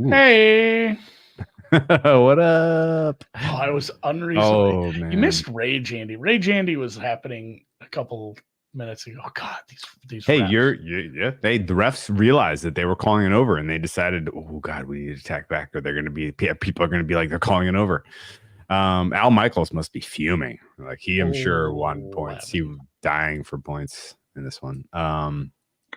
Ooh. Hey. What up? Oh, it was unreasonable. Oh You man. missed Rage Andy. Rage Andy was happening a couple minutes ago. Oh God, these Hey, refs. yeah. The refs realized that they were calling it over, and they decided, oh God, we need to attack back, or they're going to be people are going to be like they're calling it over. Al Michaels must be fuming. Like I'm sure wanted points. He 11. was dying for points in this one.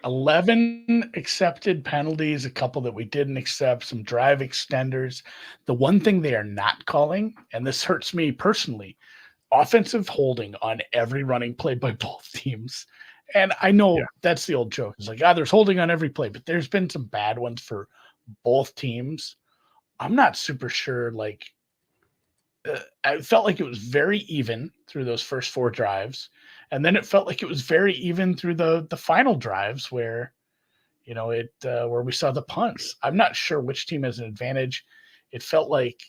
11 accepted penalties, a couple that we didn't accept, some drive extenders. The one thing they are not calling, and this hurts me personally, offensive holding on every running play by both teams. And I Yeah, know that's the old joke. It's like, there's holding on every play, but there's been some bad ones for both teams. I'm not super sure. I felt like it was very even through those first four drives, and then it felt like it was very even through the final drives where where we saw the punts. I'm not sure which team has an advantage. It felt like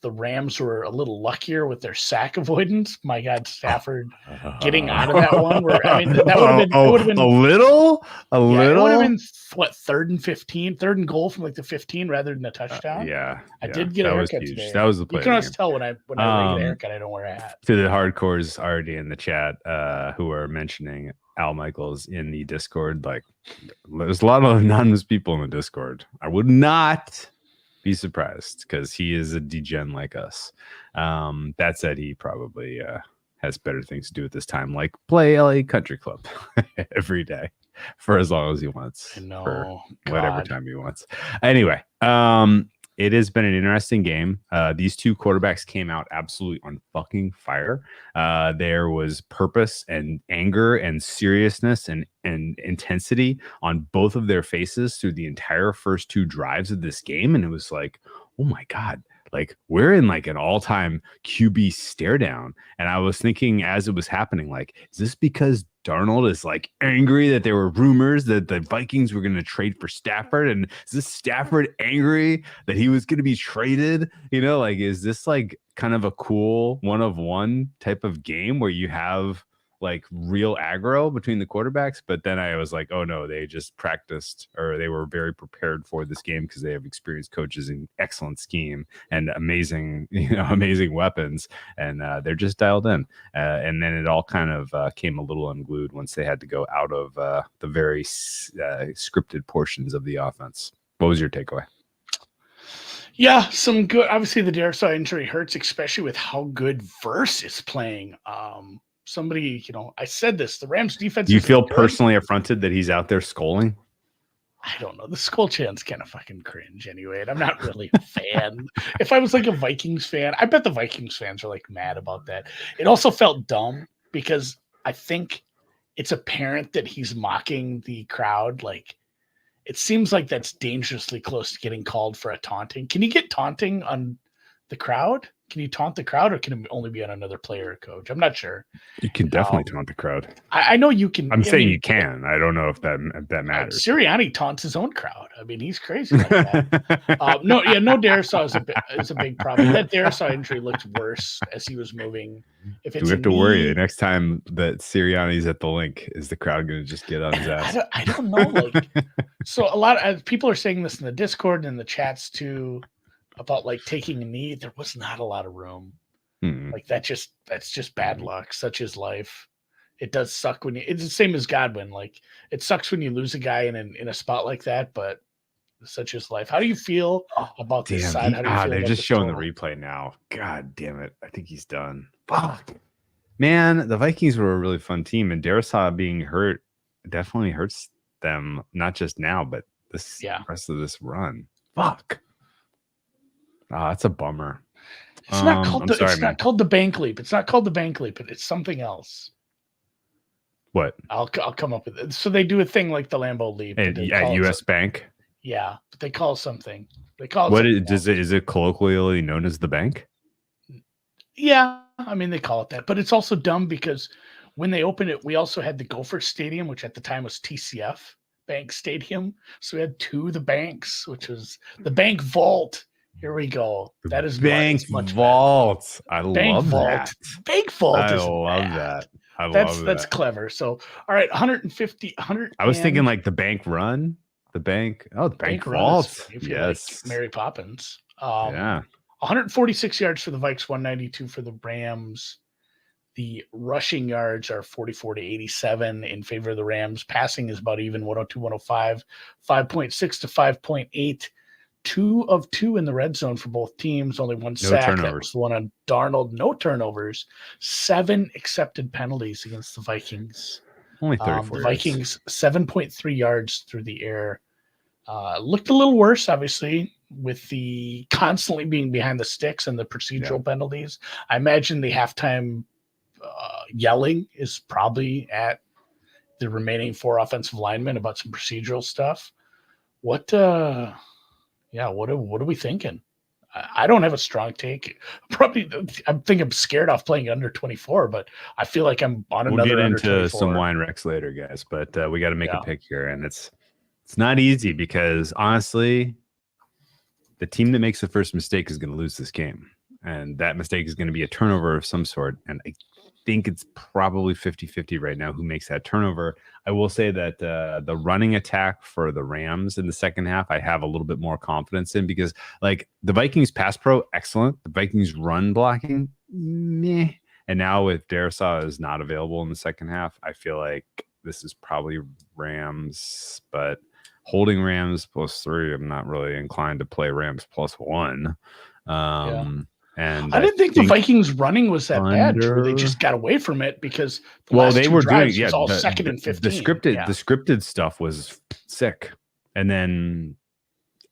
the Rams were a little luckier with their sack avoidance. My God, Stafford getting out of that one where I mean that would have been it would have a been little, a yeah, it would have little. been what third and 15, third and goal from like the 15 rather than a touchdown. I Yeah, did get a that was haircut huge. That today. was the You play of can the always game. tell when I get a Um, haircut, I don't wear a hat. to the hardcores already in the chat, who are mentioning Al Michaels in the Discord, like there's a lot of anonymous people in the Discord. I would not be surprised because he is a degen like us. That said, he probably has better things to do at this time, like play LA Country Club every day for as long as he wants, I for know, whatever God. time he wants. Anyway, it has been an interesting game. These two quarterbacks came out absolutely on fucking fire. There was purpose and anger and seriousness and intensity on both of their faces through the entire first two drives of this game. And it was like, oh my God, like we're in like an all-time QB stare down. And I was thinking as it was happening, like, is this because Darnold is like angry that there were rumors that the Vikings were going to trade for Stafford? And is this Stafford angry that he was going to be traded? Like, is this like kind of a cool one of one type of game where you have like real aggro between the quarterbacks? But then I was like, oh no, they just practiced, or they were very prepared for this game because they have experienced coaches and excellent scheme and amazing, amazing weapons, and they're just dialed in. And then it all kind of came a little unglued once they had to go out of the very scripted portions of the offense. What was your takeaway? Yeah, some good. Obviously, the Darrisaw injury hurts, especially with how good Verse is playing. Somebody, I said this: the Rams' defense Do you isn't feel good. personally affronted that he's out there scolding? I don't know. The skull chant's kind of fucking cringe anyway, and I'm not really a fan. If I was like a Vikings fan, I bet the Vikings fans are like mad about that. It also felt dumb because I think it's apparent that he's mocking the crowd. Like it seems like that's dangerously close to getting called for a taunting. Can you get taunting on the crowd? Can you taunt the crowd, or can it only be on another player or coach? I'm not sure. You can definitely taunt the crowd. I know you can. I'm I saying mean, you can. I don't know if that matters. Sirianni taunts his own crowd. I mean, he's crazy like that. No, yeah, no. Darisaw is a big problem. That Darisaw injury looked worse as he was moving. If Do it's we a have to worry the knee, next time that Sirianni's at the link? Is the crowd going to just get on his ass? I don't know. Like, so a lot of people are saying this in the Discord and in the chats too about like taking a knee. There was not a lot of room. Hmm. Like that's just bad luck. Such is life. It does suck when it's the same as Godwin. Like it sucks when you lose a guy in a spot like that, but such is life. How do you feel Oh, about this damn. side? How do you feel They're about just the showing the total? replay now. God damn it. I think he's done. Fuck. Man, the Vikings were a really fun team, and Darisaw being hurt definitely hurts them, not just now, but this Yeah. rest of this run. Fuck. That's a bummer. I'm sorry, It's not man. called the bank leap. It's not called the bank leap, but it's something else. What? I'll come up with it. So they do a thing like the Lambeau leap, but they At call it US Bank? yeah, but they call it something. They call it What something else. is it colloquially known as the bank? Yeah, I mean they call it that, but it's also dumb because when they opened it, we also had the Gopher Stadium, which at the time was TCF Bank Stadium. So we had the banks, which was the Bank Vault. Here we go. That is much. Bank It's much better. Vault. I Bank love Vault. that. Bank Vault I isn't love bad. that. I That's love that's that. clever. So all right, 150, 100 I was thinking and like the bank run. The bank. Oh, the bank run is vault. if you Yes. like Mary Poppins. Yeah. 146 yards for the Vikes, 192 for the Rams. The rushing yards are 44 to 87 in favor of the Rams. Passing is about even, 102, 105, 5.6 to 5.8. 2 of 2 in the red zone for both teams. Only one No sack. That turnovers. was the one on Darnold. No turnovers. 7 accepted penalties against the Vikings. Only 34 The yards. Vikings, 7.3 yards through the air. Looked a little worse, obviously, with the constantly being behind the sticks and the procedural penalties. I imagine the halftime yelling is probably at the remaining 4 offensive linemen about some procedural stuff. What are we thinking? I don't have a strong take. Probably, I think I'm scared off playing under 24, but I feel like I'm on We'll another get under into 24. some wine wrecks later, guys, but we got to make a pick here, and it's not easy because honestly, the team that makes the first mistake is going to lose this game, and that mistake is going to be a turnover of some sort. And I think it's probably 50-50 right now who makes that turnover. I will say that the running attack for the Rams in the second half, I have a little bit more confidence in because like the Vikings pass pro, excellent. The Vikings run blocking, meh. And now with Darisaw is not available in the second half, I feel like this is probably Rams, but holding Rams +3, I'm not really inclined to play Rams +1. And I didn't think the Vikings running was that bad, Drew. They just got away from it because the last they 2 were drives doing was all second and 15. The scripted stuff was sick, and then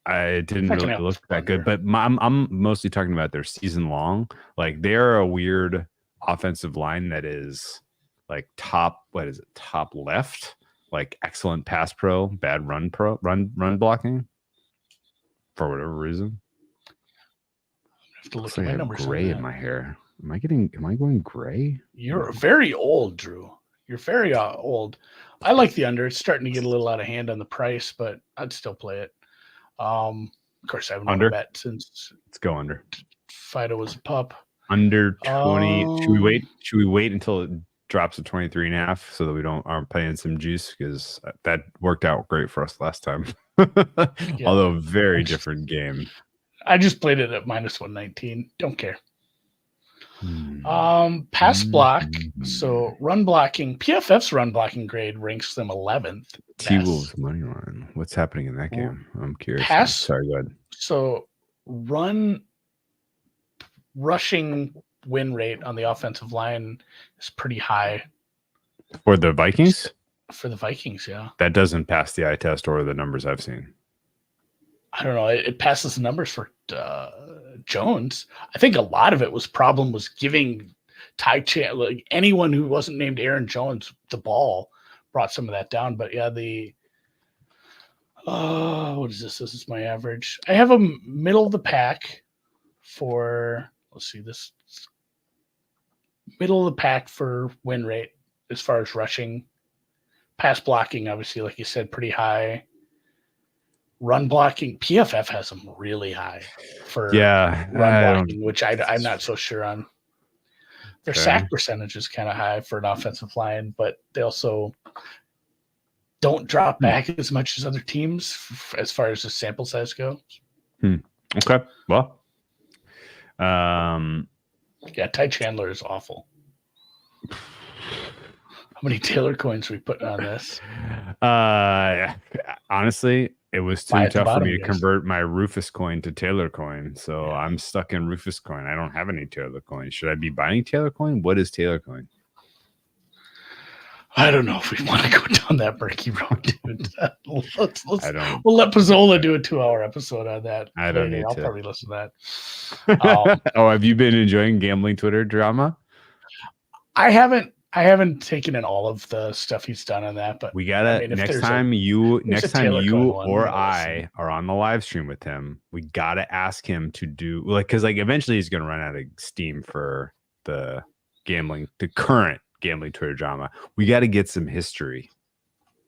I didn't really look that good. But I'm mostly talking about their season long. Like they're a weird offensive line that is like top left, like excellent pass pro, bad run blocking for whatever reason. I have to look at my numbers. Gray in my hair. Am I going gray? You're very old, Drew. You're very old. I like the under. It's starting to get a little out of hand on the price, but I'd still play it. Of course, I haven't won a bet since. Let's go under. Fido was a pup. Under 20. Should we wait until it drops to 23.5 so that we aren't paying some juice, because that worked out great for us last time. Although very different game. I just played it at -119. Don't care. Pass block. So run blocking. PFF's run blocking grade ranks them 11th. T-Wolves money line. What's happening in that game? I'm curious. Sorry, go ahead. So rushing win rate on the offensive line is pretty high. For the Vikings? For the Vikings, yeah. That doesn't pass the eye test or the numbers I've seen. I don't know. It passes the numbers for Jones. I think a lot of it was giving Ty Chandler, like anyone who wasn't named Aaron Jones, the ball brought some of that down. But yeah, what is this? This is my average. I have a middle of the pack for, this middle of the pack for win rate as far as rushing. Pass blocking, obviously, like you said, pretty high. Run blocking, PFF has them really high for run blocking, which I'm not so sure on. Their sack percentage is kind of high for an offensive line, but they also don't drop back as much as other teams as far as the sample size goes. Okay, well, Ty Chandler is awful. How many Taylor coins are we putting on this? Honestly, it was too tough for me to convert my Rufus coin to Taylor coin, so I'm stuck in Rufus coin. I don't have any Taylor coin. Should I be buying Taylor coin? What is Taylor coin? I don't know if we want to go down that murky road, dude. We'll let Pizzola do a 2-hour episode on that. I don't need I'll to. probably listen to that. Have you been enjoying gambling Twitter drama? I haven't taken in all of the stuff he's done on that, but we gotta next time you or I are on the live stream with him, we gotta ask him to do because eventually he's gonna run out of steam for the current gambling Twitter drama. We got to get some history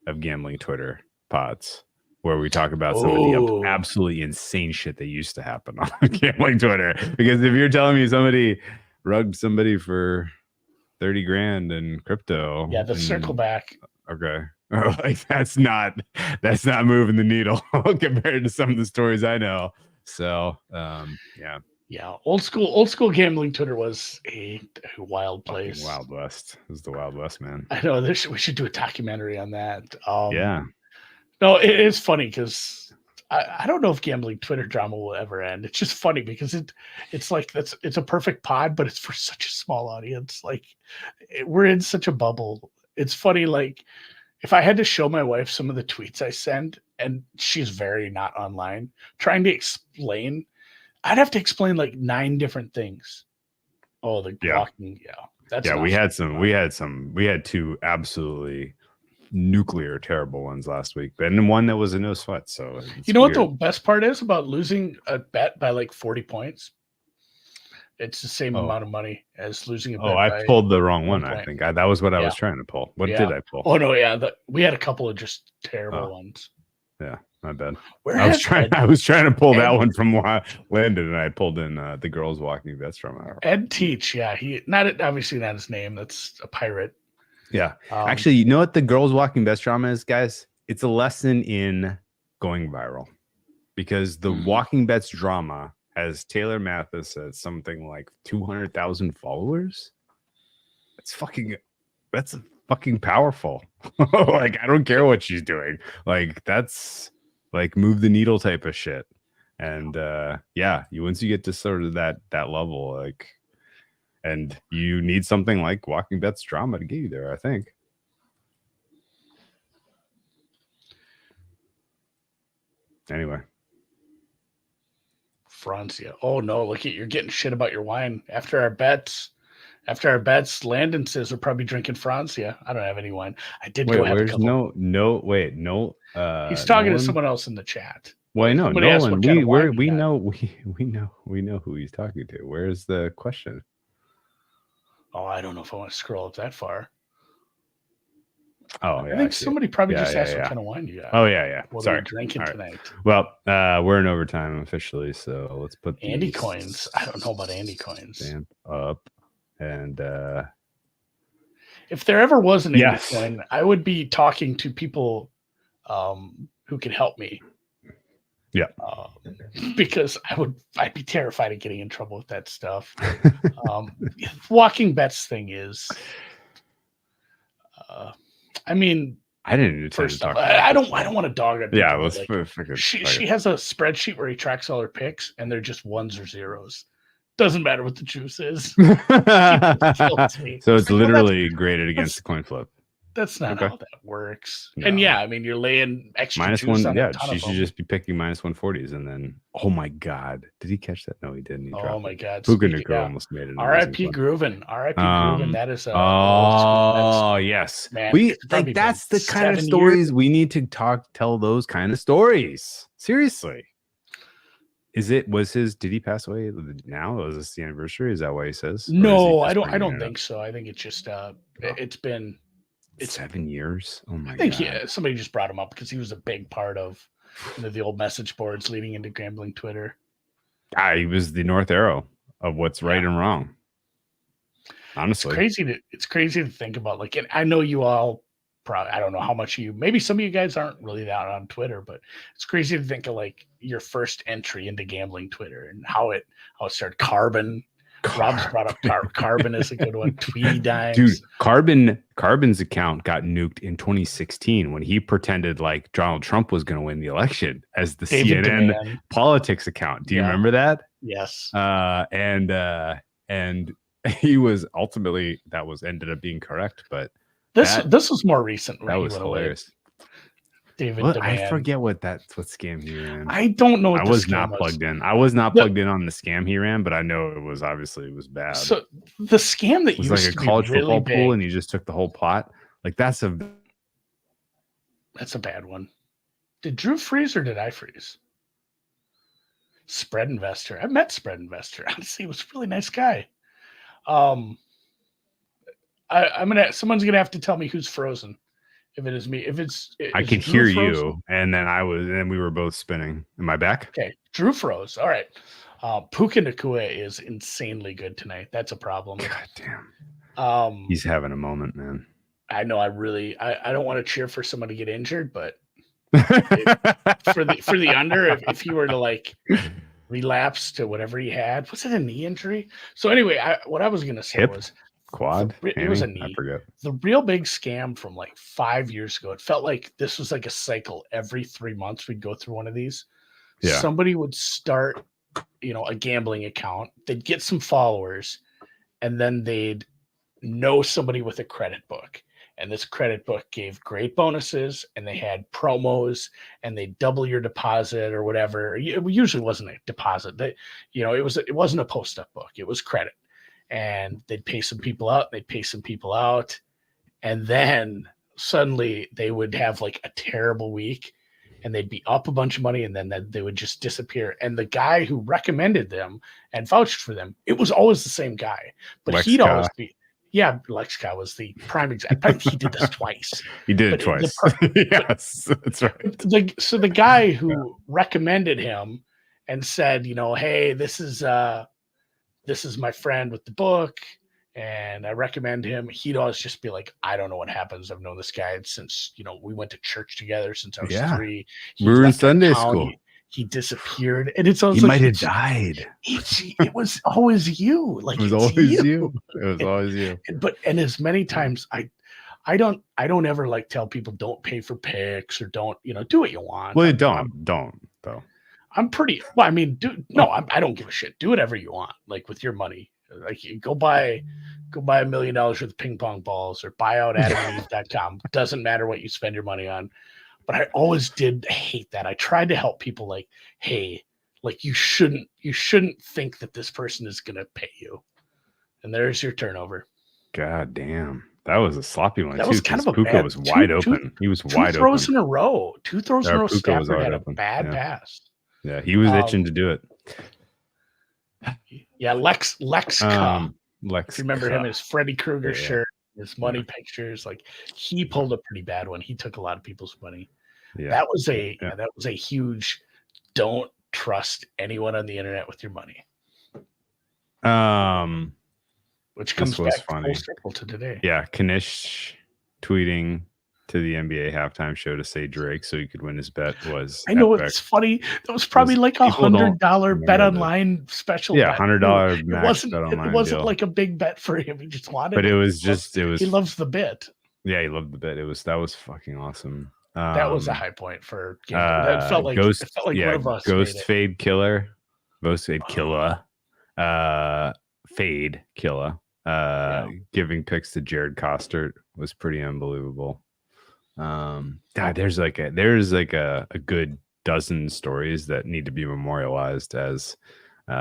of gambling Twitter pods where we talk about some of the absolutely insane shit that used to happen on gambling Twitter. Because if you're telling me somebody rugged somebody for 30 grand in crypto, circle back. Okay. Like that's not moving the needle compared to some of the stories I know. So yeah. Yeah, old school gambling Twitter was a wild place. Fucking Wild West. It was the Wild West, man. I know we should do a documentary on that. Yeah. No, it is funny because I don't know if gambling Twitter drama will ever end. It's just funny because it's like it's a perfect pod, but it's for such a small audience. Like we're in such a bubble. It's funny. Like if I had to show my wife some of the tweets I send, and she's very not online, trying to explain, I'd have to explain like 9 different things. Oh, the blocking, that's we had 2 absolutely nuclear terrible ones last week, but and one that was a no sweat. So you know weird. What the best part is about losing a bet by like 40 points? It's the same amount of money as losing a bet. I pulled the wrong one. I think that was what I was trying to pull. What did I pull? Oh no, we had a couple of just terrible ones. Yeah, my bad. I was trying to pull that one from Landon, and I pulled in the girls walking bets from Ed Teach. Yeah, he obviously not his name. That's a pirate. Yeah. Actually, you know what the girls walking best drama is, guys? It's a lesson in going viral, because the walking bets drama has Taylor Mathis at something like 200,000 followers. That's fucking powerful. Like, I don't care what she's doing. Like, that's like move the needle type of shit. And once you get to sort of that level, like, and you need something like walking bets drama to get you there, I think. Anyway. Francia. Oh no, look at you're getting shit about your wine. After our bets, Landon says we're probably drinking Francia. I don't have any wine. I did go have a couple. No. He's talking to someone else in the chat. Well, I know Nolan. We know who he's talking to. Where's the question? Oh, I don't know if I want to scroll up that far. Oh, yeah. I think somebody probably just asked what kind of wine you got. Oh, yeah. What are you drinking tonight? Well, we're in overtime officially, so let's put Andy coins. I don't know about Andy coins. Stamp up, and if there ever was an Andy coin, I would be talking to people who could help me. Yeah, because I'd be terrified of getting in trouble with that stuff. Walking bets thing is. I mean, I didn't. First off, I don't want to dog her. Yeah, let's. She has a spreadsheet where he tracks all her picks, and they're just ones or zeros. Doesn't matter what the juice is. So it's literally graded against the coin flip. That's not how that works. No. And I mean, you're laying extra minus juice one. On she should just be picking minus 140s, and then oh my god, did he catch that? No, he didn't. He dropped my god, Puka almost made it. R.I.P. Groovin. R.I.P. Groovin. That is. Yes, man, we like that's the kind of stories we need to tell those kind of stories. Seriously. Did he pass away now? Was this the anniversary? Is that why he says? No, I don't think so. I think it's just it's been 7 years. Oh my god. I think somebody just brought him up because he was a big part of the old message boards leading into gambling Twitter. He was the North Arrow of what's right and wrong. Honestly. It's crazy to think about. Like, and I know you all probably, I don't know how much maybe some of you guys aren't really that on Twitter, but it's crazy to think of like your first entry into gambling Twitter and how it started. Carbon. Rob's brought up Carbon is a good one. Tweety Dimes. Dude, Carbon's account got nuked in 2016 when he pretended like Donald Trump was going to win the election as the David CNN Demand. Politics account. Do you remember that? Yes. And he was ultimately ended up being correct, but this was more recent. That was hilarious. David Demand. I forget what scam he ran. I don't know. I was not plugged in. I was not plugged in on the scam he ran, but I know it was bad. So the scam that was used like a to college be really football big, pool, and you just took the whole pot. Like that's a bad one. Did Drew freeze or did I freeze? Spread Investor. I met Spread Investor. Honestly, he was a really nice guy. Someone's gonna have to tell me who's frozen. If it is me, I can hear you, and then we were both spinning. Am I back? Okay, Drew froze. All right. Puka Nacua is insanely good tonight. That's a problem. God damn. He's having a moment, man. I know I don't want to cheer for someone to get injured, but for the under, if he were to like relapse to whatever he had, was it a knee injury? So anyway, what I was gonna say Hip, was quad, it was a hammy? I knee. forget. The real big scam from like 5 years ago. It felt like this was like a cycle. Every 3 months, we'd go through one of these. Yeah. Somebody would start, a gambling account. They'd get some followers, and then they'd know somebody with a credit book. And this credit book gave great bonuses, and they had promos, and they double your deposit or whatever. It usually wasn't a deposit. It wasn't a post-up book. It was credit. And they'd pay some people out. They'd pay some people out. And then suddenly they would have like a terrible week, and they'd be up a bunch of money, and then they would just disappear. And the guy who recommended them and vouched for them, it was always the same guy, but Lex he'd Ka. always be. Yeah, Lex Ka was the prime example. He did this twice. He did it But twice. Yes, that's right. So the guy who recommended him and said, hey, this is my friend with the book, and I recommend him. He'd always just be like, I don't know what happens. I've known this guy since, we went to church together since I was 3. We were in Sunday school. He disappeared, and it's always he like might have died. It was always you. Like, It was always you. It was always you. And as many times I don't ever like tell people don't pay for picks or don't, do what you want. Well, don't though. I'm pretty well. I mean, I don't give a shit. Do whatever you want, like with your money. Like, go buy $1 million worth of ping pong balls or buy out adamandeve.com. Doesn't matter what you spend your money on. But I always did hate that. I tried to help people like, hey, like you shouldn't think that this person is gonna pay you. And there's your turnover. God damn. That was a sloppy one. That was kind of a Puka bad, was wide open. He was wide open. 2 throws in a row. 2 throws in a row. Puka was Stafford wide had open. a bad pass. Yeah, he was itching to do it. Yeah, Lex Ka. Lex. Remember Ka. him, his Freddy Krueger Yeah. shirt, his money pictures. Like, he pulled a pretty bad one. He took a lot of people's money. Yeah. That was a huge. Don't trust anyone on the internet with your money. Which comes back full circle to today. Yeah, Kanish tweeting to the NBA halftime show to say Drake so he could win his bet was. I know it's funny. That was probably like $100 bet online special. Yeah, $100 max bet online. It wasn't like a big bet for him. He just wanted. But it was. He loves the bit. Yeah, he loved the bit. That was fucking awesome. That was a high point for. That felt like Ghost. one of us. Ghost Fade Killer. Ghost Fade Killer. Fade Killer. Giving picks to Jared Costert was pretty unbelievable. God, there's like a good dozen stories that need to be memorialized as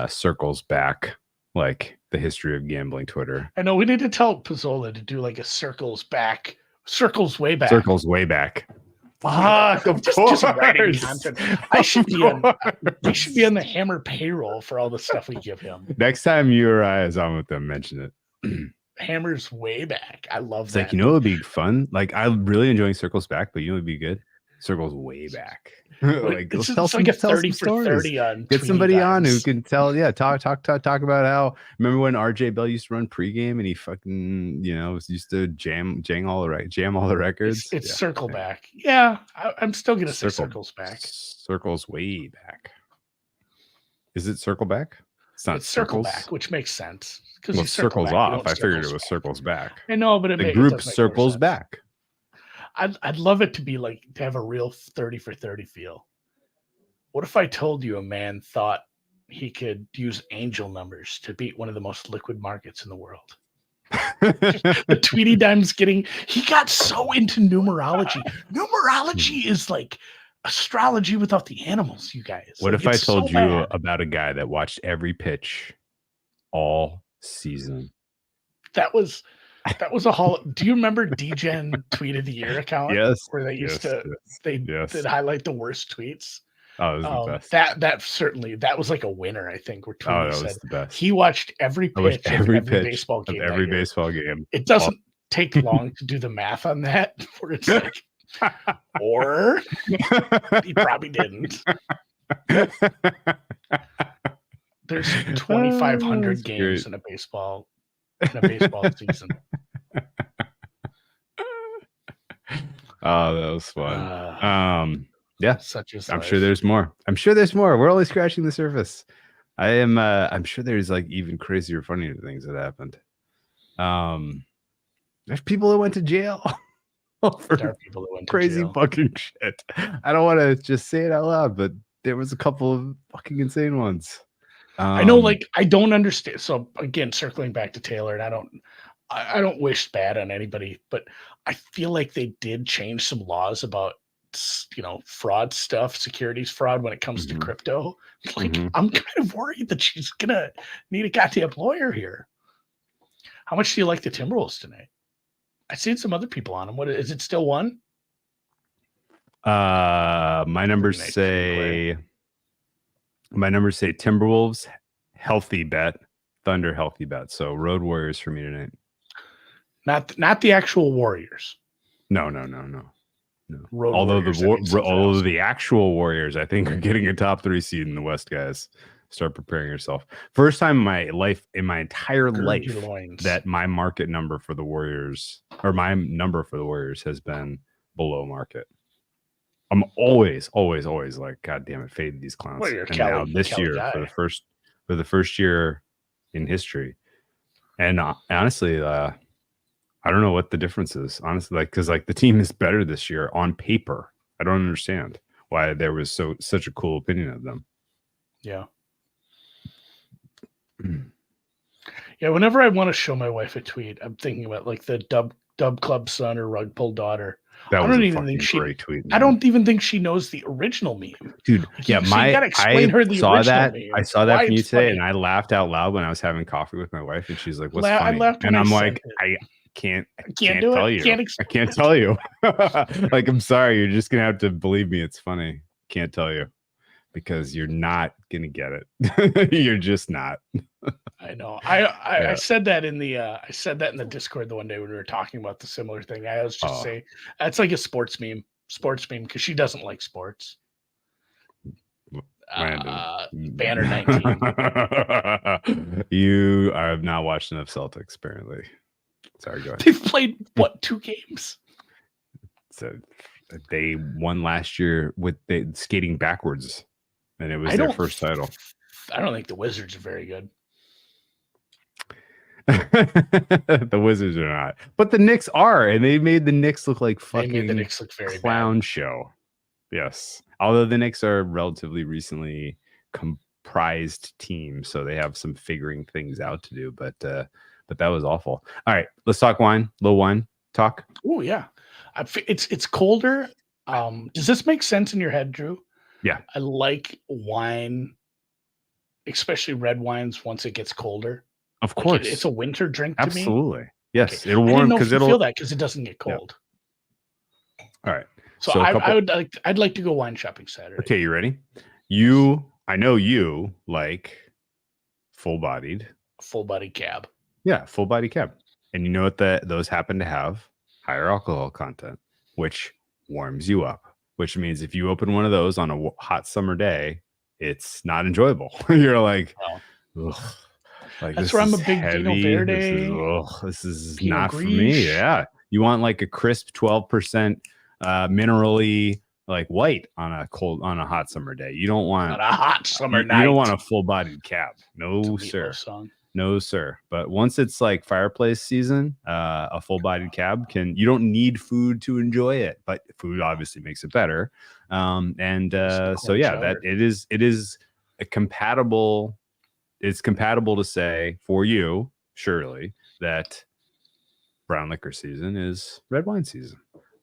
circles back, like the history of gambling Twitter. I know we need to tell Pizzola to do like a circles way back. Fuck, of course. Just writing content. We should be on the Hammer payroll for all the stuff we give him. Next time you or I is on with them, mention it. Hammer's way back. I love it's that. Like, it would be fun. Like, I'm really enjoying circles back, but it'd be good. Circles way back. Like, let's tell like a 30 for stories. 30 on. Get somebody on who can tell. Yeah, talk about how. Remember when RJ Bell used to run pregame and he fucking used to jam all the records. It's circle back. Yeah, I'm still gonna say circles back. Circles way back. Is it circle back? It's circle back, which makes sense because you circles back, off. I figured it was circles back. I know, but the group circles back. I'd love it to have a real 30 for 30 feel. What if I told you a man thought he could use angel numbers to beat one of the most liquid markets in the world? The Tweety Dime's he got so into numerology. Numerology is like astrology without the animals, you guys. What if I told you about a guy that watched every pitch all season? That was a do you remember DGen Tweet of the Year account? Yes. Where they used to they'd highlight the worst tweets. Oh, it was the best. That was like a winner, I think, where Tweety said was the best. He watched every pitch of every baseball game. Baseball game. It doesn't take long to do the math on that, where it's like or he probably didn't. There's 2,500 games in a baseball season. Oh, that was fun. Yeah, Such as I'm sure life. there's more. I'm sure there's more. We're only scratching the surface. I'm sure there's like even crazier, funnier things that happened. There's people that went to jail for There are people that went to crazy jail. fucking shit. I don't want to just say it out loud, but there was a couple of fucking insane ones. I know, like, I don't understand. So again, circling back to Taylor, and I don't wish bad on anybody, but I feel like they did change some laws about fraud stuff, securities fraud when it comes to Mhm, crypto. Like, mhm. I'm kind of worried that she's gonna need a goddamn lawyer here. How much do you like the Timberwolves tonight? I've seen some other people on them. What is it? Still one? My numbers Pretty nice team player. say Timberwolves healthy bet, Thunder healthy bet. So Road Warriors for me tonight. Not the actual Warriors. No. Road Although Warriors. That means something else. the actual Warriors, I think, are getting a top 3 seed in the West, guys. Start preparing yourself. First time in my entire Gird your life loins. that my market number for the Warriors, or my number for the Warriors, has been below market. I'm always like, God damn it, fade these clowns. Well, you're And now this Cali year, guy. for the first year in history, and honestly, I don't know what the difference is. Honestly, like, because like the team is better this year on paper. I don't understand why there was such a cool opinion of them. Yeah. Yeah, whenever I want to show my wife a tweet, I'm thinking about like the dub club son or rug pull daughter. That I was don't a even fucking think great tweet, I man. don't even think she knows the original meme. Dude. Like, Yeah, so you gotta explain her the saw original that. meme. I saw that Why from you it's today, funny. and I laughed out loud when I was having coffee with my wife, and she's like, "What's I funny?" laughed when And I I'm sent like, it. I can't do tell it. you. I can't tell you. Like, I'm sorry. You're just gonna have to believe me. It's funny. Can't tell you because you're not gonna get it. You're just not. I know. I Yeah. said that in the Discord the one day when we were talking about the similar thing. I was just Oh. saying that's like a sports meme because she doesn't like sports. Banner 19. You have not watched enough Celtics, apparently. Sorry, go ahead. They've played what, 2 games? So they won last year with skating backwards, and it was I their don't first title. I don't think the Wizards are very good. The Wizards are not, but the Knicks are, and they made the Knicks look like They made the fucking Knicks look very clown bad. show. Yes, although the Knicks are a relatively recently comprised team, so they have some figuring things out to do. But that was awful. All right, let's talk wine. Little wine talk. Oh yeah, it's colder. Does this make sense in your head, Drew? Yeah. I like wine, especially red wines. Once it gets colder, Of like course, it's a winter drink to me. absolutely. Yes, Okay. it'll I didn't warm know because if you it'll feel that because it doesn't get cold. All right. So I'd like to go wine shopping Saturday. Okay, you ready? I know you like full body cab. Yeah, full body cab. And you know what those happen to have? Higher alcohol content, which warms you up. Which means if you open one of those on a hot summer day, it's not enjoyable. You're like, ugh. Like, That's this where I'm is a big Pinot heavy. Verde. This is Pinot not for me. Gris. Yeah. You want like a crisp 12% minerally like white on a hot summer day. You don't want On a hot summer night. You don't want a full-bodied cab. No, sir. Song. No, sir. But once it's like fireplace season, a full-bodied cab you don't need food to enjoy it, but food obviously makes it better. So yeah, that it is a compatible. It's compatible to say for you, surely, that brown liquor season is red wine season.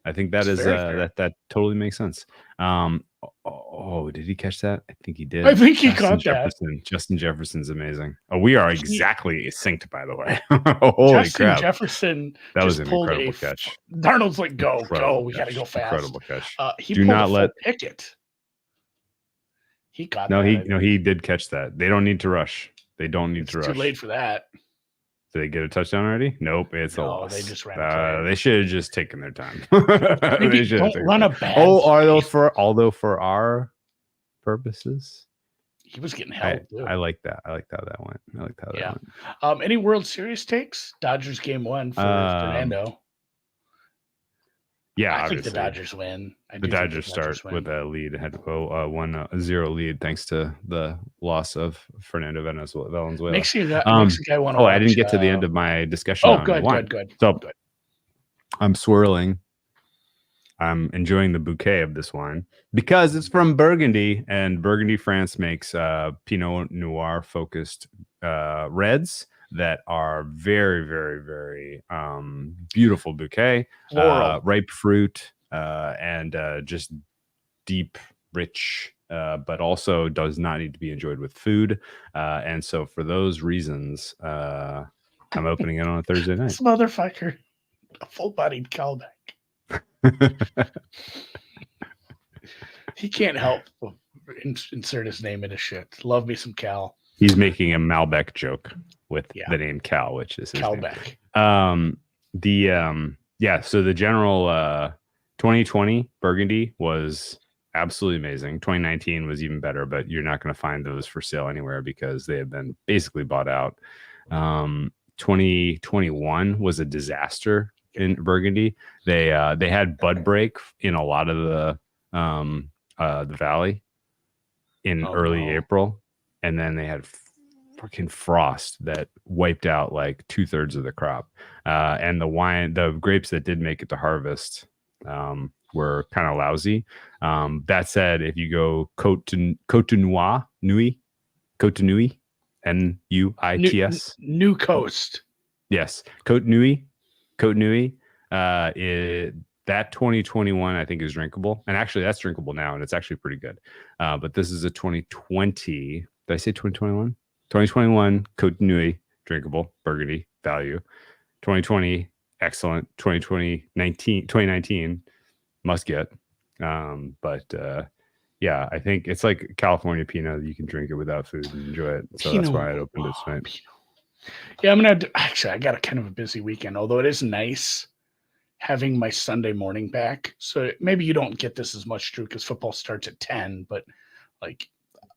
I think that is that totally makes sense. Did he catch that? I think he did. I think he caught that. Justin Jefferson's amazing. Oh, we are exactly synced, by the way. Holy Justin crap. Jefferson that was an incredible catch. Darnold's like, go. We got to go fast. Incredible catch. He pulled a full Pickett. He got he did catch that. They don't need to rush. They don't need to rush. Too late for that. Did they get a touchdown already? Nope, it's a loss. They just ran. They should have just taken their time. Maybe don't run a bad. Although for our purposes, he was getting held. I like that. I like how that went. I like how that went. Any World Series takes? Dodgers game 1 for Fernando. Yeah, I think obviously. the Dodgers win. The Dodgers start with a lead, had 1-0 lead thanks to the loss of Fernando Valenzuela. Makes a guy want to watch. I didn't get to the end of my discussion on the wine. Good. So I'm swirling. I'm enjoying the bouquet of this wine because it's from Burgundy, and Burgundy, France makes Pinot Noir focused reds that are very, very, very beautiful bouquet, ripe fruit, and just deep, rich, but also does not need to be enjoyed with food. And so for those reasons, I'm opening it on a Thursday night. This motherfucker, a full-bodied cowback. He can't help but insert his name into shit. Love me some Cal. He's making a Malbec joke with the name Cal, which is his Calbec. Name. So the general 2020 Burgundy was absolutely amazing. 2019 was even better, but you're not going to find those for sale anywhere because they have been basically bought out. 2021 was a disaster in Burgundy. They had bud break in a lot of the valley in early April, and then they had fucking frost that wiped out like 2/3 of the crop. And the grapes that did make it to harvest were kind of lousy. That said, if you go Côte de Nuits, N-U-I-T-S, New Coast. Yes, Côte Nuits. That 2021 I think is drinkable, and actually that's drinkable now, and it's actually pretty good. But this is a 2020. Did I say 2021? 2021 Côte Nuits drinkable Burgundy value. 2020 excellent. 2019 must get. Yeah, I think it's like California Pinot. You can drink it without food and enjoy it. So that's why I opened it tonight. Yeah, I got a kind of a busy weekend, although it is nice having my Sunday morning back. So maybe you don't get this as much true because football starts at 10, but like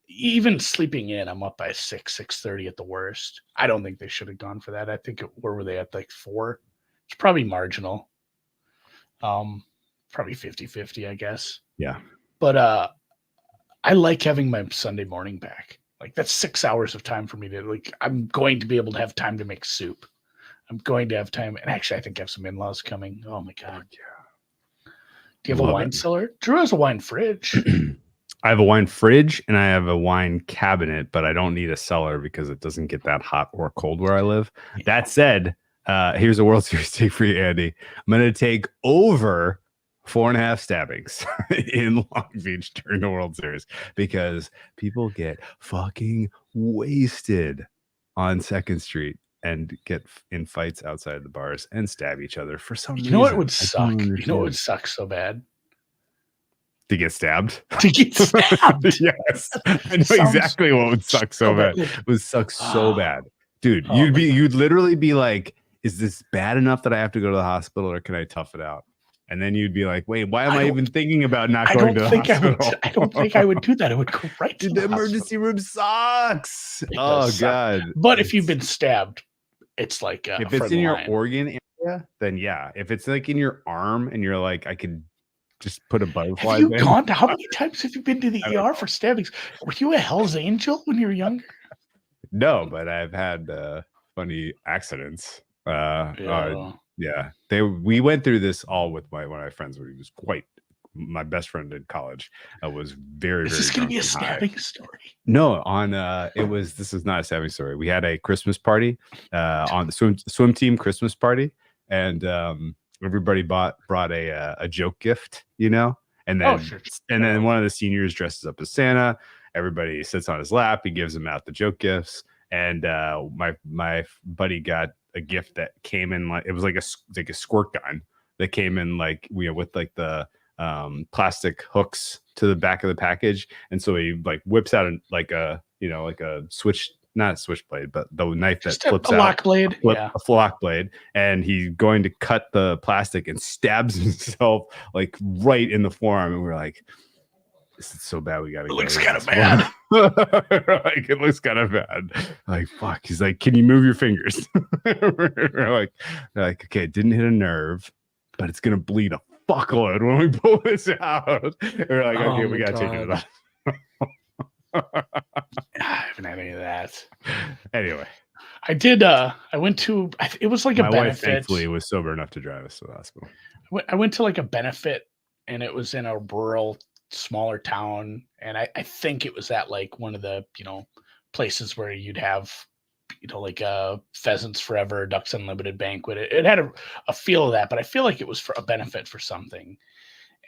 even sleeping in, I'm up by 6:30 at the worst. I don't think they should have gone for that. I think where were they at, like 4? It's probably marginal. Probably 50-50, I guess. Yeah. But I like having my Sunday morning back. Like that's 6 hours of time for me to I'm going to be able to have time to make soup. I'm going to have time. And actually, I think I have some in-laws coming. Oh my God. Yeah. Do you have a wine cellar? Drew has a wine fridge. I have a wine fridge and I have a wine cabinet, but I don't need a cellar because it doesn't get that hot or cold where I live. Yeah. That said, here's a World Series take for you, Andy. I'm going to take over 4.5 stabbings in Long Beach during the World Series because people get fucking wasted on 2nd Street and get in fights outside the bars and stab each other for some reason. You know what would suck? You know what would suck so bad? To get stabbed? To get stabbed. Yes. I know exactly what would suck so bad. It would suck so bad. Dude, you'd literally be like, is this bad enough that I have to go to the hospital or can I tough it out? And then you'd be like, wait, why am I even thinking about not going to the hospital? I don't think I would do that. I would go right to the emergency room sucks. Oh, God. But if you've been stabbed, it's like if it's in your organ area, then yeah. If it's like in your arm and you're like, I could just put a butterfly. Have you gone to, how many times have you been to the ER for stabbings? Were you a Hell's Angel when you were younger? No, but I've had funny accidents. Yeah, we went through this all with one of my friends when he was my bbest friend in college. Was very. Is this going to be a stabbing story? No, this is not a stabbing story. We had a Christmas party on the swim team Christmas party, and everybody brought a joke gift, and then then one of the seniors dresses up as Santa. Everybody sits on his lap. He gives them out the joke gifts, and my buddy got a gift that came in it was like a squirt gun that came in with the plastic hooks to the back of the package, and so he whips out a not a switchblade, but the knife that flips out, lock blade, a lock blade, and he's going to cut the plastic and stabs himself right in the forearm, and we're like, this is so bad. We gotta. It looks kind of bad. It looks kind of bad. Fuck. He's like, can you move your fingers? We're like, okay, it didn't hit a nerve, but it's gonna bleed a fuckload when we pull this out. We're like, Oh okay, my we gotta take it to God. the I haven't had any of that. Anyway, I did. I went to. It was like a my wife benefit. thankfully was sober enough to drive us to the hospital. I went to like a benefit, and it was in a rural, smaller town, and I think it was at like one of the places where you'd have like Pheasants Forever, Ducks Unlimited banquet. It had a feel of that, but I feel like it was for a benefit for something.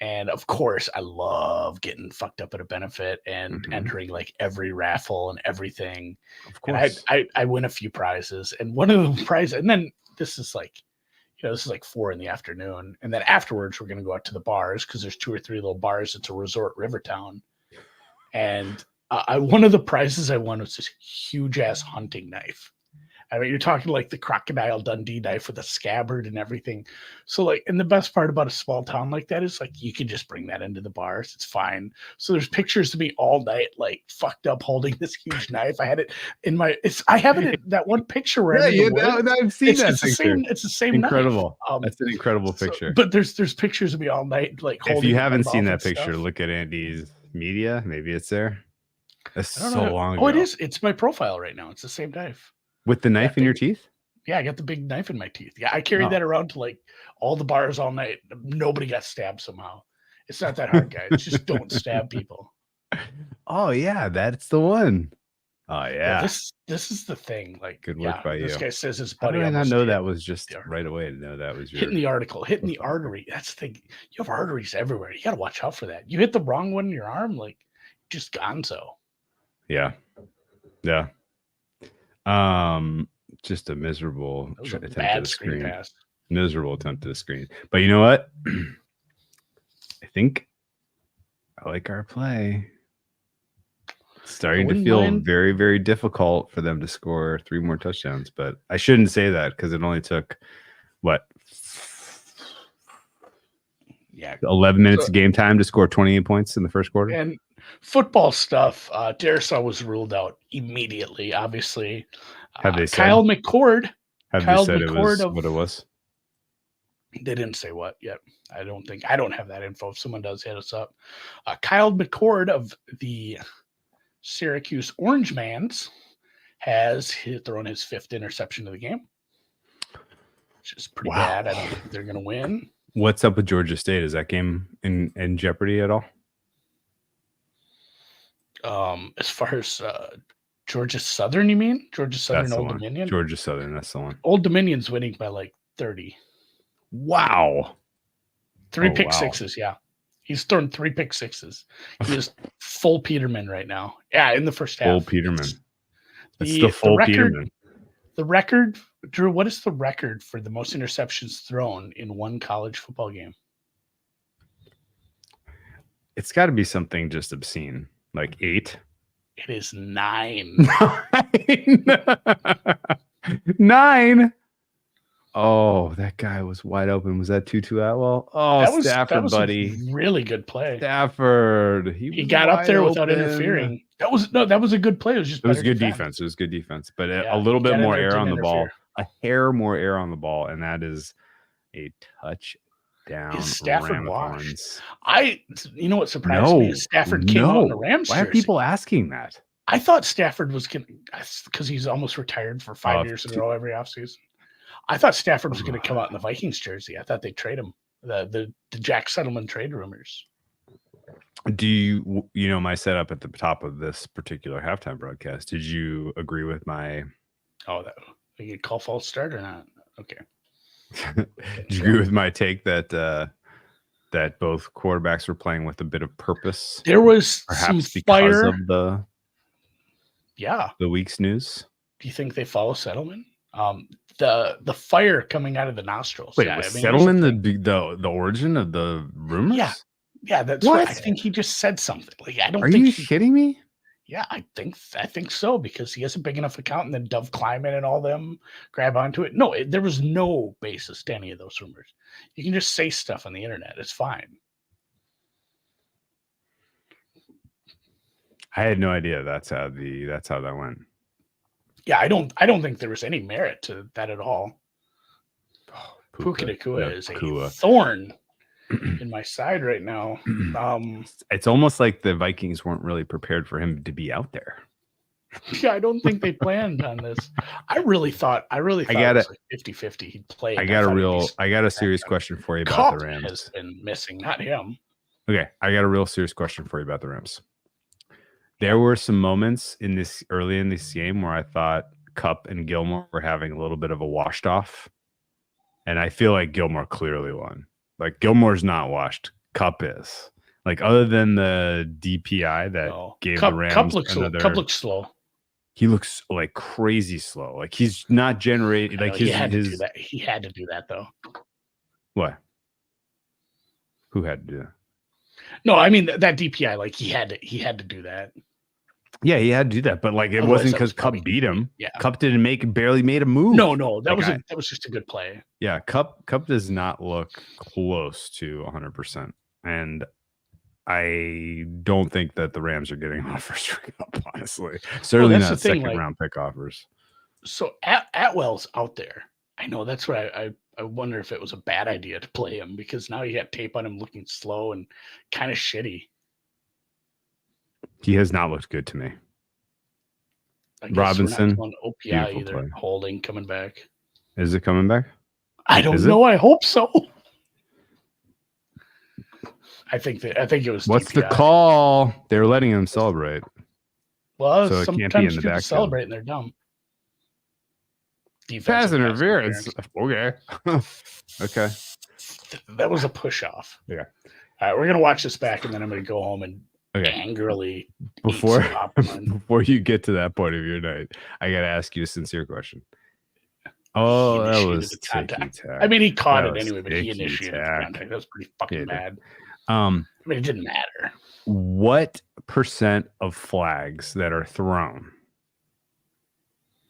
And of course, I love getting fucked up at a benefit and entering like every raffle and everything. Of And course. I win a few prizes, and one of the prizes, and then this is like, this is like 4 PM, and then afterwards we're gonna go out to the bars because there's 2 or 3 little bars. It's a resort, Rivertown, and one of the prizes I won was this huge ass hunting knife. I mean, you're talking like the Crocodile Dundee knife with a scabbard and everything. So, like, and the best part about a small town like that is like you can just bring that into the bars. It's fine. So there's pictures of me all night, like fucked up, holding this huge knife. I had it in my. I have it in that one picture where I'm in the woods. I've seen that it's picture. It's the same Incredible. knife. That's an incredible picture. But there's pictures of me all night, like holding. If you it in my haven't seen mouth that and picture, stuff. look at Andy's media. Maybe it's there. That's I don't so know. long ago. Oh, it is. It's my profile right now. It's the same knife. With the knife in your teeth? Yeah, I got the big knife in my teeth. Yeah, I carried that around to like all the bars all night. Nobody got stabbed somehow. It's not that hard, guys. Just don't stab people. Oh yeah, that's the one. Oh yeah. This is the thing. Like, good work by this you. guy says his How buddy. did I not know that was just right away to know that was your hitting the article, hitting the artery. That's the thing. You have arteries everywhere. You got to watch out for that. You hit the wrong one in your arm, like just gonzo. Yeah. Yeah. Just a miserable attempt at a screen pass. Miserable attempt at a screen. But you know what? I think I like our play. It's starting to feel very, very difficult for them to score 3 more touchdowns. But I shouldn't say that because it only took what? 11 minutes of game time to score 28 points in the first quarter. And football stuff, Darsow was ruled out immediately, obviously. Have they said? Kyle McCord. Have they said it was what it was? They didn't say what yet. I don't have that info. If someone does, hit us up. Kyle McCord of the Syracuse Orange Mans has thrown his 5th interception of the game, which is pretty bad. I don't think they're going to win. What's up with Georgia State? Is that game in jeopardy at all? As far as Georgia Southern, you mean? Georgia Southern, Old Dominion? Georgia Southern, that's the one. Old Dominion's winning by like 30. Wow. 3 pick sixes, yeah. He's thrown 3 pick sixes. He is full Peterman right now. Yeah, in the first half. Full Peterman. It's the full Peterman. The record, Drew, what is the record for the most interceptions thrown in one college football game? It's got to be something just obscene, like 8. It is 9. 9. Oh, that guy was wide open. Was that Tutu Atwell? Oh, Stafford, that was buddy. A really good play. Stafford. He got up there without interfering. That was a good play. It was good defense. It was good defense, but a little bit more air on the ball. A hair more air on the ball, and that is a touchdown. Is Stafford washed? You know what surprised me is Stafford came out in the Rams jersey. Why are people asking that? I thought Stafford was going to, because he's almost retired for 5 years in a row every offseason. I thought Stafford was going to come out in the Vikings jersey. I thought they'd trade him. The Jack Settleman trade rumors. Do you know my setup at the top of this particular halftime broadcast? Did you agree with my? Oh, that you call false start or not? Okay. Did you agree with my take that that both quarterbacks were playing with a bit of purpose? There was perhaps some because fire. of the week's news. Do you think they follow Settleman? The fire coming out of the nostrils. Wait, was Settleman the origin of the rumors? Yeah, that's what I think. He just said something. Like, I don't. Are you kidding me? Yeah, I think so, because he has a big enough account, and then Dove Kleiman and all them grab onto it. No, there was no basis to any of those rumors. You can just say stuff on the internet. It's fine. I had no idea that's how that went. Yeah, I don't think there was any merit to that at all. Puka Nacua is a thorn in my side right now. It's almost like the Vikings weren't really prepared for him to be out there. Yeah, I don't think they planned on this. I really thought it was like 50-50 he'd play. I got a serious question for you about Cup the Rams. has been missing, not him. Okay, I got a real serious question for you about the Rams. There were some moments early in this game where I thought Cup and Gilmore were having a little bit of a washed off, and I feel like Gilmore clearly won. Like Gilmore's not washed, Cup is. Like other than the DPI that gave the Rams Cup looks slow. He looks like crazy slow. Like he's not generating. Like he had to do that. He had to do that though. What? Who had to do that? No, I mean that DPI. Like he had to do that. Yeah, he had to do that, but like it wasn't because Cup beat him. Yeah, Cup barely made a move. No, that was just a good play. Yeah, Cup does not look close to 100%, and I don't think that the Rams are getting on first ring up. Honestly, certainly not second round pick offers. So Atwell's out there. I know that's what I wonder if it was a bad idea to play him because now you got tape on him looking slow and kind of shitty. He has not looked good to me. Robinson, OPI either. Play. Holding coming back. Is it coming back? I don't know. I hope so. I think it was. What's DPI. The call? They're letting him celebrate. Well, so sometimes people celebrate and they're dumb. Pass interference. Okay. Okay. That was a push off. Yeah. All right, we're gonna watch this back, and then I'm gonna go home and angrily before you get to that point of your night, I gotta ask you a sincere question. Oh, that was contact. I mean, he caught it anyway, but he initiated the contact. That was pretty fucking bad. I mean, it didn't matter. What percent of flags that are thrown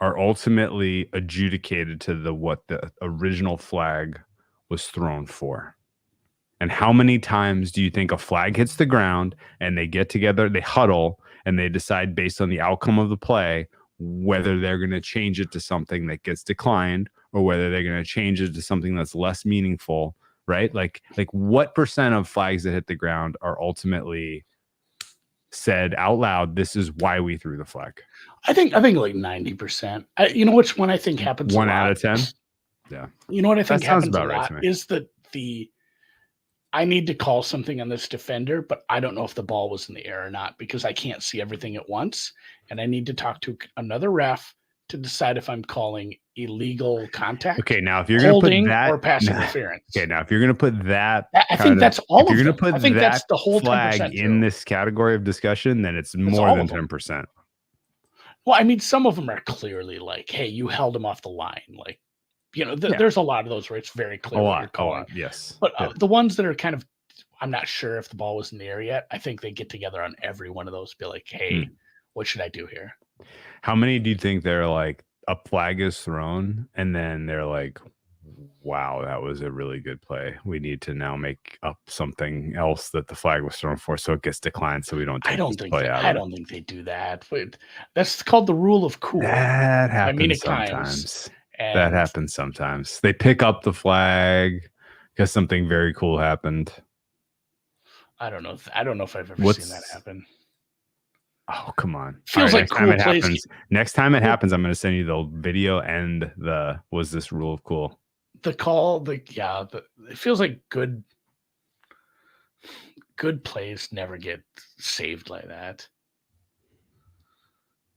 are ultimately adjudicated to what the original flag was thrown for? And how many times do you think a flag hits the ground and they get together, they huddle, and they decide based on the outcome of the play whether they're going to change it to something that gets declined or whether they're going to change it to something that's less meaningful, right? Like what percent of flags that hit the ground are ultimately said out loud, this is why we threw the flag? I think like 90%. You know which one I think happens 1 out of 10? Yeah. You know what I think happens a lot is that I need to call something on this defender, but I don't know if the ball was in the air or not because I can't see everything at once. And I need to talk to another ref to decide if I'm calling illegal contact. Okay, now if you're going to put that or pass interference. Okay, now if you're going to put that, I think that's all of them. If you're going to put I think that's the whole flag in this category of discussion, then it's more than 10%. Well, I mean, some of them are clearly like, hey, you held him off the line. Like, you know, there's a lot of those where it's very clear what you're calling. Yes. But the ones that are kind of, I'm not sure if the ball was in the air yet. I think they get together on every one of those, be like, hey, what should I do here? How many do you think they're like, a flag is thrown and then they're like, wow, that was a really good play. We need to now make up something else that the flag was thrown for so it gets declined so we don't take this play out. I don't think they do that. But that's called the rule of cool. That happens sometimes. That happens sometimes. They pick up the flag because something very cool happened. I don't know if I've ever seen that happen. Oh, come on. Feels like cool plays. Next time it happens, I'm going to send you the video and was this rule of cool. The call, it feels like good plays never get saved like that.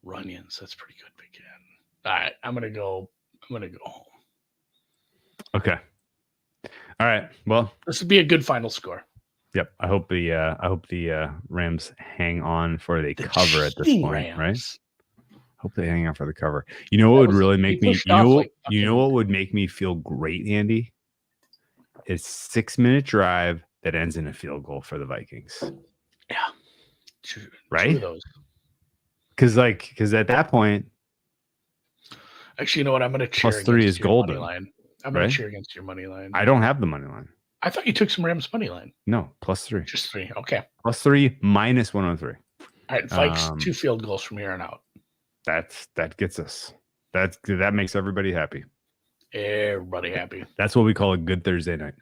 Runions, that's pretty good again. All right, I'm gonna go home. Okay. All right. Well, this would be a good final score. Yep. I hope the Rams hang on for the cover at this point, right? Hope they hang on for the cover. You know what would really make me you know what would make me feel great, Andy? It's 6-minute drive that ends in a field goal for the Vikings. Yeah. Right? Because at that point, actually, you know what? I'm going to cheer. +3 is golden. I'm going to cheer against your money line. I don't have the money line. I thought you took some Rams money line. No, +3. Just 3. Okay. +3 minus 103. All right, Vikes 2 field goals from here on out. That gets us. That makes everybody happy. Everybody happy. That's what we call a good Thursday night.